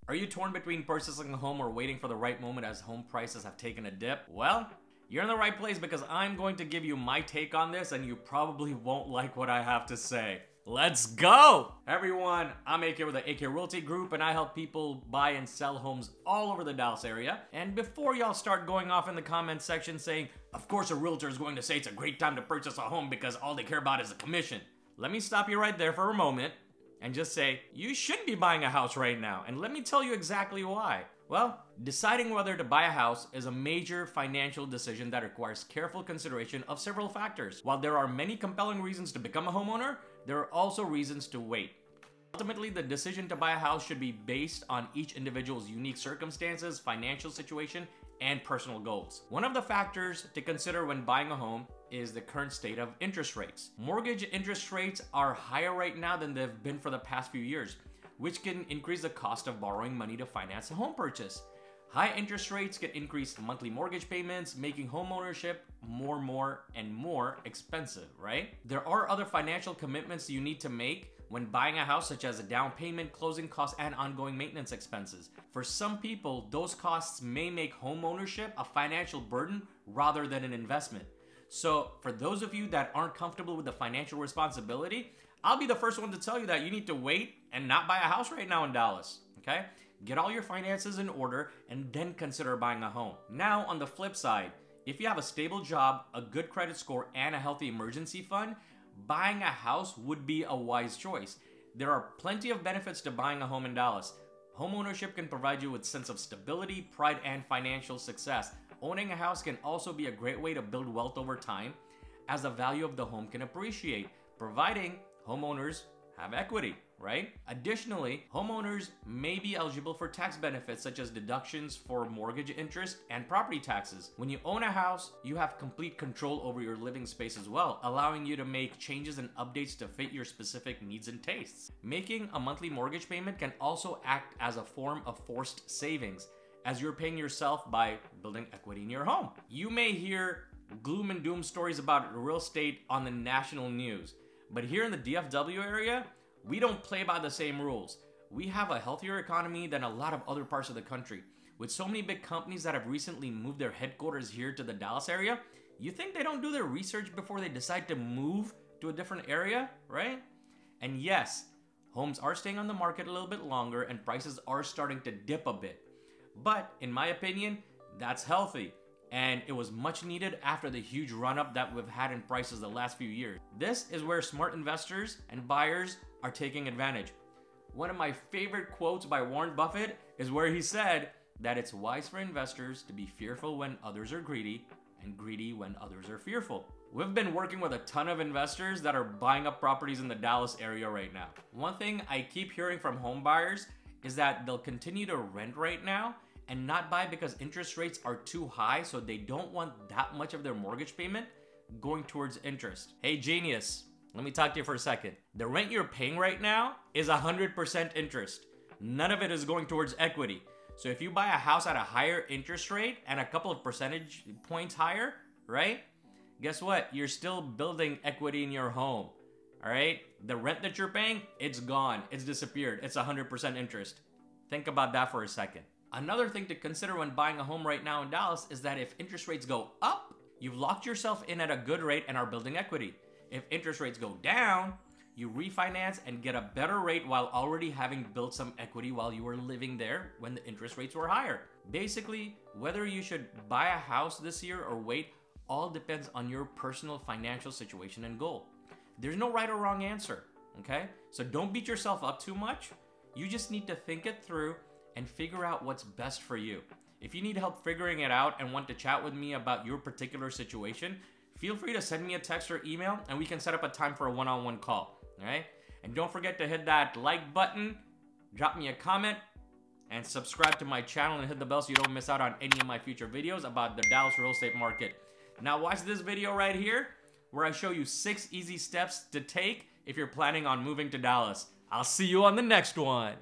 Are you torn between purchasing a home or waiting for the right moment as home prices have taken a dip? Well, you're in the right place because I'm going to give you my take on this and you probably won't like what I have to say. Let's go! Everyone, I'm AK with the AK Realty Group and I help people buy and sell homes all over the Dallas area. And before y'all start going off in the comment section saying, of course a realtor is going to say it's a great time to purchase a home because all they care about is the commission. Let me stop you right there for a moment and just say, you shouldn't be buying a house right now. And let me tell you exactly why. Well, deciding whether to buy a house is a major financial decision that requires careful consideration of several factors. While there are many compelling reasons to become a homeowner, there are also reasons to wait. Ultimately, the decision to buy a house should be based on each individual's unique circumstances, financial situation, and personal goals. One of the factors to consider when buying a home is the current state of interest rates. Mortgage interest rates are higher right now than they've been for the past few years, which can increase the cost of borrowing money to finance a home purchase. High interest rates can increase monthly mortgage payments, making home ownership more expensive, right? There are other financial commitments you need to make when buying a house, such as a down payment, closing costs, and ongoing maintenance expenses. For some people, those costs may make home ownership a financial burden rather than an investment. So for those of you that aren't comfortable with the financial responsibility, I'll be the first one to tell you that you need to wait and not buy a house right now in Dallas, okay? Get all your finances in order and then consider buying a home. Now, on the flip side, if you have a stable job, a good credit score, and a healthy emergency fund, buying a house would be a wise choice. There are plenty of benefits to buying a home in Dallas. Home ownership can provide you with a sense of stability, pride, and financial success. Owning a house can also be a great way to build wealth over time, as the value of the home can appreciate, providing homeowners have equity, right? Additionally, homeowners may be eligible for tax benefits such as deductions for mortgage interest and property taxes. When you own a house, you have complete control over your living space as well, allowing you to make changes and updates to fit your specific needs and tastes. Making a monthly mortgage payment can also act as a form of forced savings, as you're paying yourself by building equity in your home. You may hear gloom and doom stories about real estate on the national news, but here in the DFW area, we don't play by the same rules. We have a healthier economy than a lot of other parts of the country. With so many big companies that have recently moved their headquarters here to the Dallas area, you think they don't do their research before they decide to move to a different area, right? And yes, homes are staying on the market a little bit longer and prices are starting to dip a bit. But in my opinion, that's healthy. And it was much needed after the huge run-up that we've had in prices the last few years. This is where smart investors and buyers are taking advantage. One of my favorite quotes by Warren Buffett is where he said that it's wise for investors to be fearful when others are greedy and greedy when others are fearful. We've been working with a ton of investors that are buying up properties in the Dallas area right now. One thing I keep hearing from home buyers is that they'll continue to rent right now and not buy because interest rates are too high, so they don't want that much of their mortgage payment going towards interest. Hey genius, let me talk to you for a second. The rent you're paying right now is 100% interest. None of it is going towards equity. So if you buy a house at a higher interest rate and a couple of percentage points higher, right? Guess what? You're still building equity in your home, all right? The rent that you're paying, it's gone, it's disappeared. It's 100% interest. Think about that for a second. Another thing to consider when buying a home right now in Dallas is that if interest rates go up, you've locked yourself in at a good rate and are building equity. If interest rates go down, you refinance and get a better rate while already having built some equity while you were living there when the interest rates were higher. Basically, whether you should buy a house this year or wait, all depends on your personal financial situation and goal. There's no right or wrong answer, okay? So don't beat yourself up too much. You just need to think it through and figure out what's best for you. If you need help figuring it out and want to chat with me about your particular situation, feel free to send me a text or email and we can set up a time for a one-on-one call, all right? And don't forget to hit that like button, drop me a comment, and subscribe to my channel and hit the bell so you don't miss out on any of my future videos about the Dallas real estate market. Now watch this video right here where I show you 6 easy steps to take if you're planning on moving to Dallas. I'll see you on the next one.